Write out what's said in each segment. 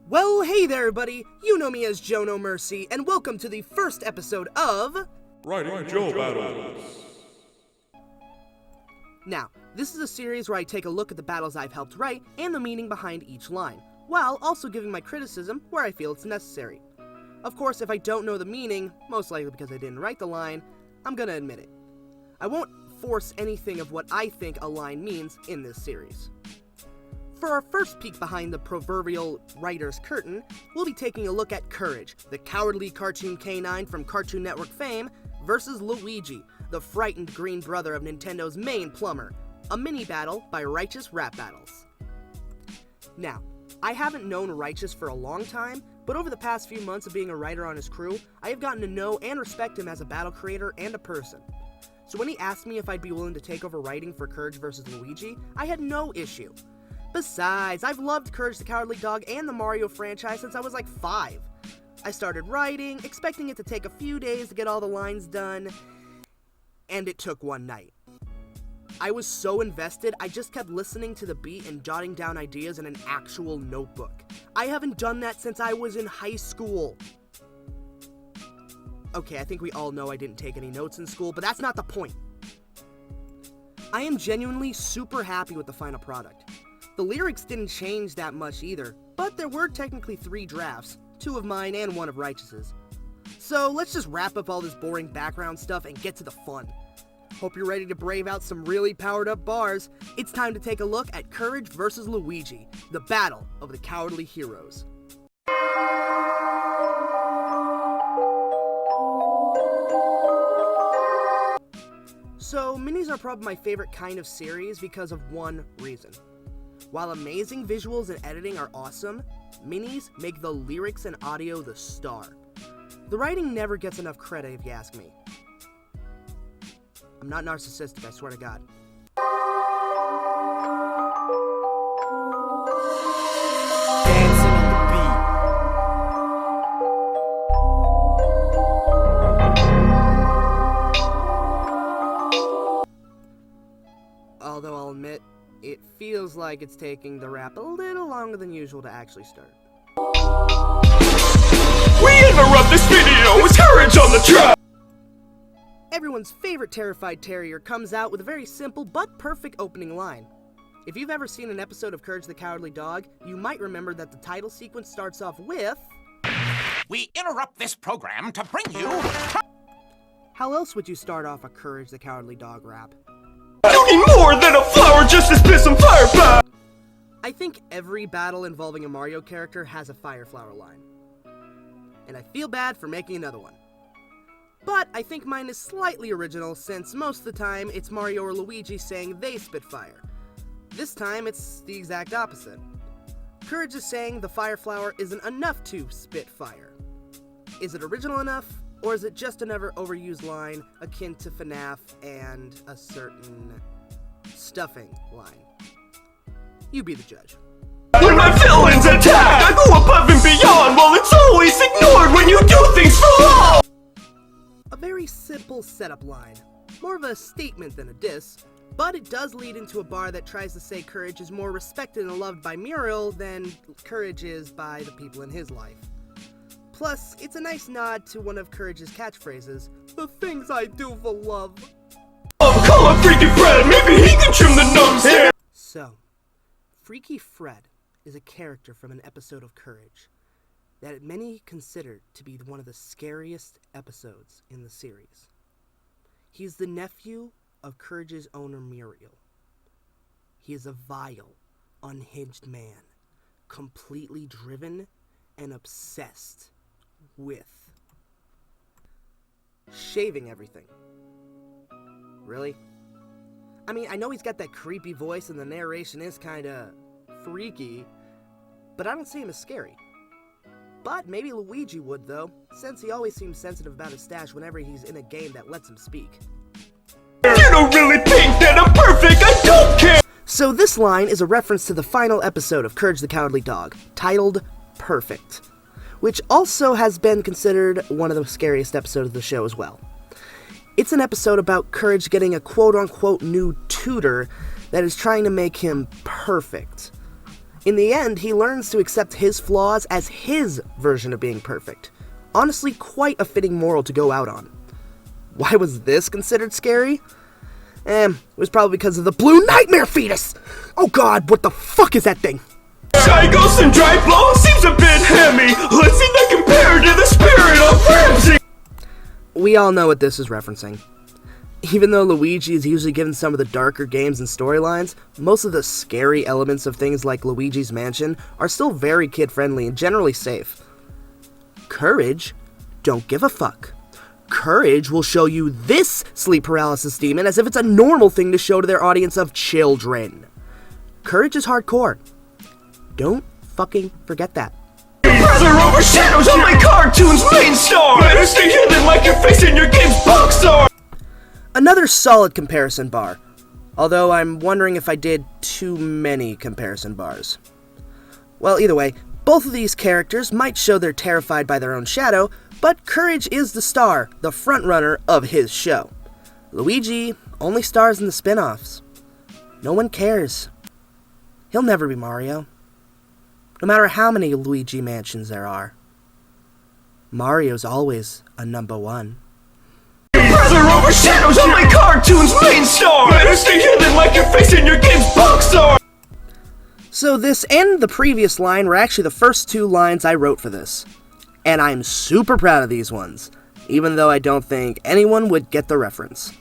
Well, hey there, everybody. You know me as Joe No Mercy, and welcome to the first episode of Writing Joe Battles. Now, this is a series where I take a look at the battles I've helped write and the meaning behind each line, while also giving my criticism where I feel it's necessary. Of course, if I don't know the meaning, most likely because I didn't write the line, I'm gonna admit it. I won't force anything of what I think a line means in this series. For our first peek behind the proverbial writer's curtain, we'll be taking a look at Courage, the cowardly cartoon canine from Cartoon Network fame, versus Luigi, the frightened green brother of Nintendo's main plumber, a mini-battle by Raichous Rap Battles. Now, I haven't known Raichous for a long time, but over the past few months of being a writer on his crew, I have gotten to know and respect him as a battle creator and a person. So when he asked me if I'd be willing to take over writing for Courage vs. Luigi, I had no issue. Besides, I've loved Courage the Cowardly Dog and the Mario franchise since I was like 5. I started writing, expecting it to take a few days to get all the lines done, and it took one night. I was so invested, I just kept listening to the beat and jotting down ideas in an actual notebook. I haven't done that since I was in high school. Okay, I think we all know I didn't take any notes in school, but that's not the point. I am genuinely super happy with the final product. The lyrics didn't change that much either, but there were technically 3 drafts, 2 of mine and 1 of Raichous's. So let's just wrap up all this boring background stuff and get to the fun. Hope you're ready to brave out some really powered up bars. It's time to take a look at Courage vs. Luigi, the battle of the cowardly heroes. So, minis are probably my favorite kind of series because of one reason. While amazing visuals and editing are awesome, minis make the lyrics and audio the star. The writing never gets enough credit if you ask me. I'm not narcissistic, I swear to God. Dancing on the beat. Although I'll admit, it feels like it's taking the rap a little longer than usual to actually start. We interrupt this video with Courage on the track! Everyone's favorite terrified terrier comes out with a very simple but perfect opening line. If you've ever seen an episode of Courage the Cowardly Dog, you might remember that the title sequence starts off with... We interrupt this program to bring you... How else would you start off a Courage the Cowardly Dog rap? You need more than a flower just to spit some fire. I think every battle involving a Mario character has a fire flower line. And I feel bad for making another one. But I think mine is slightly original since most of the time it's Mario or Luigi saying they spit fire. This time it's the exact opposite. Courage is saying the fire flower isn't enough to spit fire. Is it original enough? Or is it just another overused line akin to FNAF and a certain stuffing line? You be the judge. When my villains attack, I go above and beyond while it's always ignored when you do things for long! A very simple setup line. More of a statement than a diss, but it does lead into a bar that tries to say Courage is more respected and loved by Muriel than Courage is by the people in his life. Plus, it's a nice nod to one of Courage's catchphrases, the things I do for love. Call up Freaky Fred, maybe he can trim the nose here! So, Freaky Fred is a character from an episode of Courage that many consider to be one of the scariest episodes in the series. He's the nephew of Courage's owner Muriel. He is a vile, unhinged man, completely driven and obsessed with shaving everything. Really? I mean, I know he's got that creepy voice and the narration is kinda freaky, but I don't see him as scary. But maybe Luigi would though, since he always seems sensitive about his stash whenever he's in a game that lets him speak. You don't really think that I'm perfect, I don't care! So this line is a reference to the final episode of Courage the Cowardly Dog, titled Perfect, which also has been considered one of the scariest episodes of the show as well. It's an episode about Courage getting a quote-unquote new tutor that is trying to make him perfect. In the end, he learns to accept his flaws as his version of being perfect. Honestly, quite a fitting moral to go out on. Why was this considered scary? It was probably because of the blue nightmare fetus! Oh god, what the fuck is that thing? Shy Ghost and Dry Blow seems a bit hammy. Let's see that compared to the spirit of Ramsey. We all know what this is referencing. Even though Luigi is usually given some of the darker games and storylines, most of the scary elements of things like Luigi's Mansion are still very kid-friendly and generally safe. Courage don't give a fuck. Courage will show you this sleep paralysis demon as if it's a normal thing to show to their audience of children. Courage is hardcore. Don't fucking forget that. Brother overshadows all my cartoon's main star. Better stay hidden like your face in your game's box art. Another solid comparison bar, although I'm wondering if I did too many comparison bars. Well, either way, both of these characters might show they're terrified by their own shadow, but Courage is the star, the frontrunner of his show. Luigi only stars in the spin-offs. No one cares. He'll never be Mario. No matter how many Luigi Mansions there are. Mario's always a number one. Brother overshadows all my cartoon's main star. Better stay hidden like your face in your game's box art. So this and the previous line were actually the first two lines I wrote for this. And I'm super proud of these ones, even though I don't think anyone would get the reference.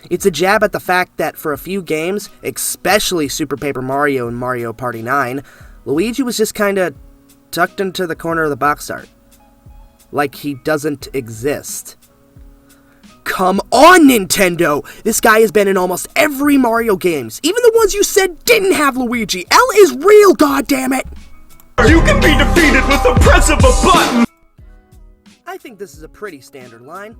It's a jab at the fact that for a few games, especially Super Paper Mario and Mario Party 9, Luigi was just kinda tucked into the corner of the box art. Like he doesn't exist. Come on, Nintendo! This guy has been in almost every Mario games, even the ones you said didn't have Luigi. L is real, goddammit! You can be defeated with the press of a button. I think this is a pretty standard line.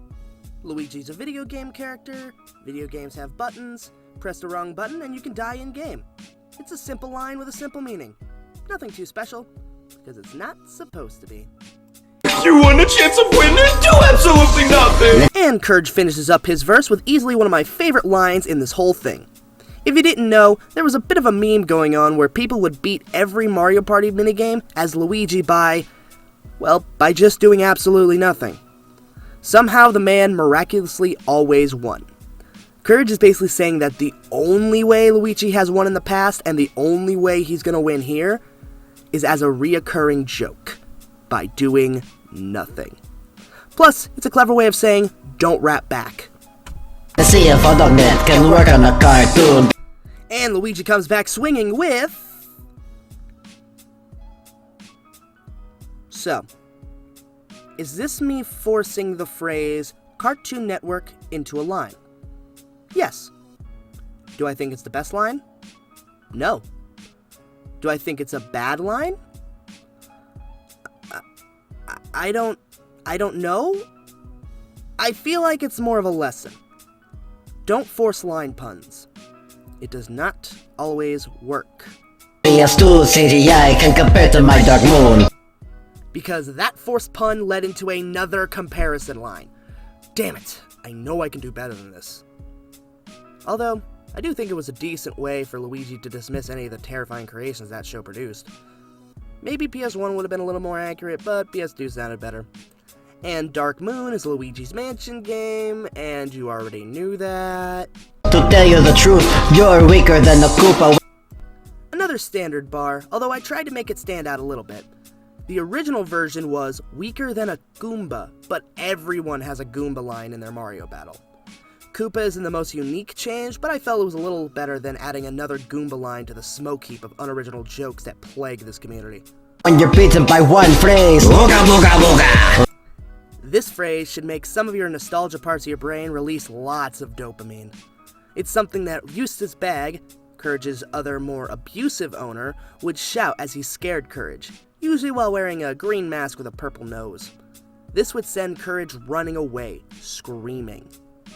Luigi's a video game character, video games have buttons, press the wrong button and you can die in-game. It's a simple line with a simple meaning. Nothing too special, because it's not supposed to be. You want a chance of winning? Do absolutely nothing! And Courage finishes up his verse with easily one of my favorite lines in this whole thing. If you didn't know, there was a bit of a meme going on where people would beat every Mario Party minigame as Luigi by just doing absolutely nothing. Somehow the man miraculously always won. Courage is basically saying that the only way Luigi has won in the past and the only way he's gonna win here is as a reoccurring joke, by doing nothing. Plus, it's a clever way of saying, don't rap back. See if AutoNet can work on a cartoon. And Luigi comes back swinging with... So, is this me forcing the phrase Cartoon Network into a line? Yes. Do I think it's the best line? No. Do I think it's a bad line? I don't know. I feel like it's more of a lesson. Don't force line puns. It does not always work. PS2 CGI can compare to my Dark Moon. Because that forced pun led into another comparison line. Damn it, I know I can do better than this. Although, I do think it was a decent way for Luigi to dismiss any of the terrifying creations that show produced. Maybe PS1 would have been a little more accurate, but PS2 sounded better. And Dark Moon is Luigi's Mansion game, and you already knew that. To tell you the truth, you're weaker than a Koopa. Another standard bar, although I tried to make it stand out a little bit. The original version was weaker than a Goomba, but everyone has a Goomba line in their Mario battle. Koopa isn't the most unique change, but I felt it was a little better than adding another Goomba line to the smoke heap of unoriginal jokes that plague this community. When you're beaten by one phrase, booga booga booga. This phrase should make some of your nostalgia parts of your brain release lots of dopamine. It's something that Eustace Bag, Courage's other more abusive owner, would shout as he scared Courage, usually while wearing a green mask with a purple nose. This would send Courage running away, screaming.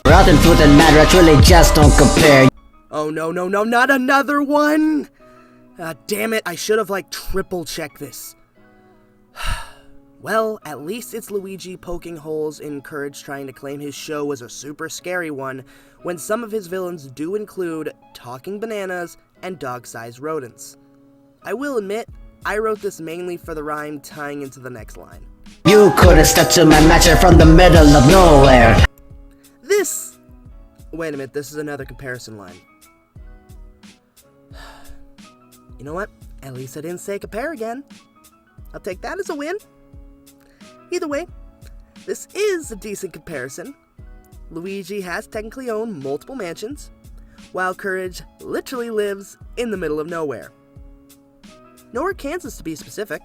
Rotten Fruit and Mad Rat really just don't compare. Oh no, not another one! Damn it, I should have triple checked this. Well, at least it's Luigi poking holes in Courage trying to claim his show was a super scary one, when some of his villains do include talking bananas and dog-sized rodents. I will admit, I wrote this mainly for the rhyme tying into the next line. You couldn't step to my match from the middle of nowhere. This... Wait a minute, this is another comparison line. You know what? At least I didn't say compare again. I'll take that as a win. Either way, this is a decent comparison. Luigi has technically owned multiple mansions, while Courage literally lives in the middle of nowhere. Nowhere, Kansas to be specific.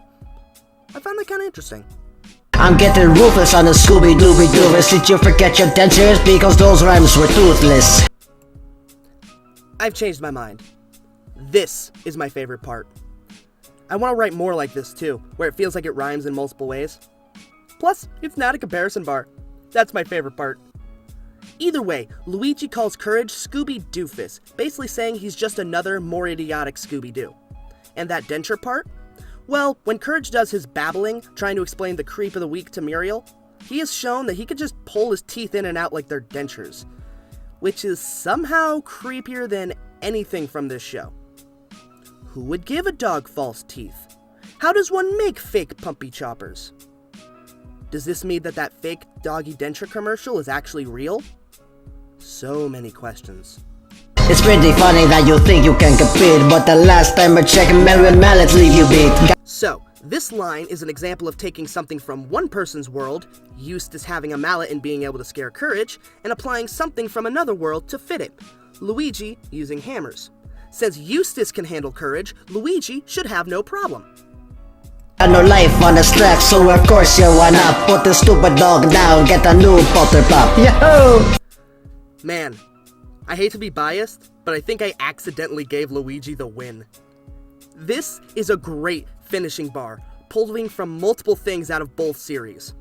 I found that kind of interesting. I'm getting ruthless on the Scooby-Dooby-Doofus. Did you forget your dentures? Because those rhymes were toothless. I've changed my mind. This is my favorite part. I want to write more like this too, where it feels like it rhymes in multiple ways. Plus, it's not a comparison bar. That's my favorite part. Either way, Luigi calls Courage Scooby-Doofus, basically saying he's just another, more idiotic Scooby-Doo. And that denture part? Well, when Courage does his babbling, trying to explain the creep of the week to Muriel, he has shown that he could just pull his teeth in and out like they're dentures, which is somehow creepier than anything from this show. Who would give a dog false teeth? How does one make fake pumpy choppers? Does this mean that that fake doggy denture commercial is actually real? So many questions. It's pretty funny that you think you can compete, but the last time I checked, Melvin Mallet leave you beat. So, this line is an example of taking something from one person's world, Eustace having a mallet and being able to scare Courage, and applying something from another world to fit it, Luigi using hammers. Since Eustace can handle Courage, Luigi should have no problem. Got no life on the strap, so of course you wanna put the stupid dog down, get a new polter pop. Yahoo! Man, I hate to be biased, but I think I accidentally gave Luigi the win. This is a great finishing bar, pulling from multiple things out of both series.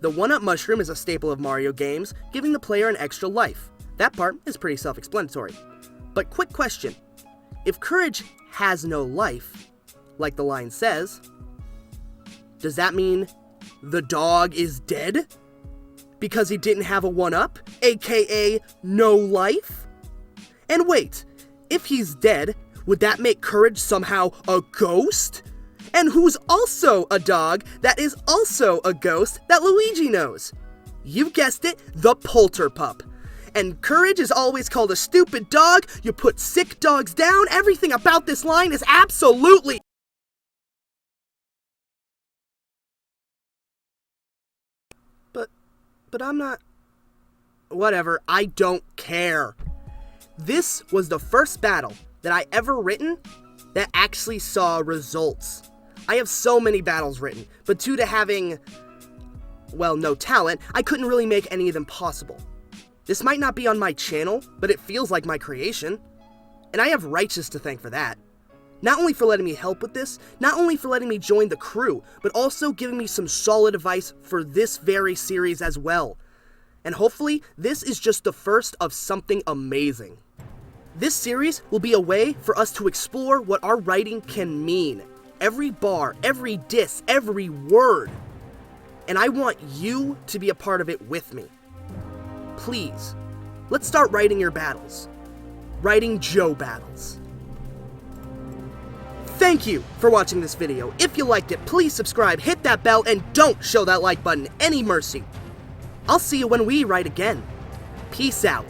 The 1-up mushroom is a staple of Mario games, giving the player an extra life. That part is pretty self-explanatory. But quick question, if Courage has no life, like the line says, does that mean the dog is dead? Because he didn't have a 1-up, aka no life? And wait, if he's dead, would that make Courage somehow a ghost? And who's also a dog that is also a ghost that Luigi knows? You guessed it, the Polterpup. And Courage is always called a stupid dog, you put sick dogs down, everything about this line is absolutely... But I'm not... Whatever, I don't care. This was the first battle that I ever written that actually saw results. I have so many battles written, but due to having, well, no talent, I couldn't really make any of them possible. This might not be on my channel, but it feels like my creation. And I have Raichous to thank for that. Not only for letting me help with this, not only for letting me join the crew, but also giving me some solid advice for this very series as well. And hopefully, this is just the first of something amazing. This series will be a way for us to explore what our writing can mean. Every bar, every diss, every word. And I want you to be a part of it with me. Please, let's start writing your battles. Writing Joe battles. Thank you for watching this video. If you liked it, please subscribe, hit that bell, and don't show that like button any mercy. I'll see you when we write again. Peace out.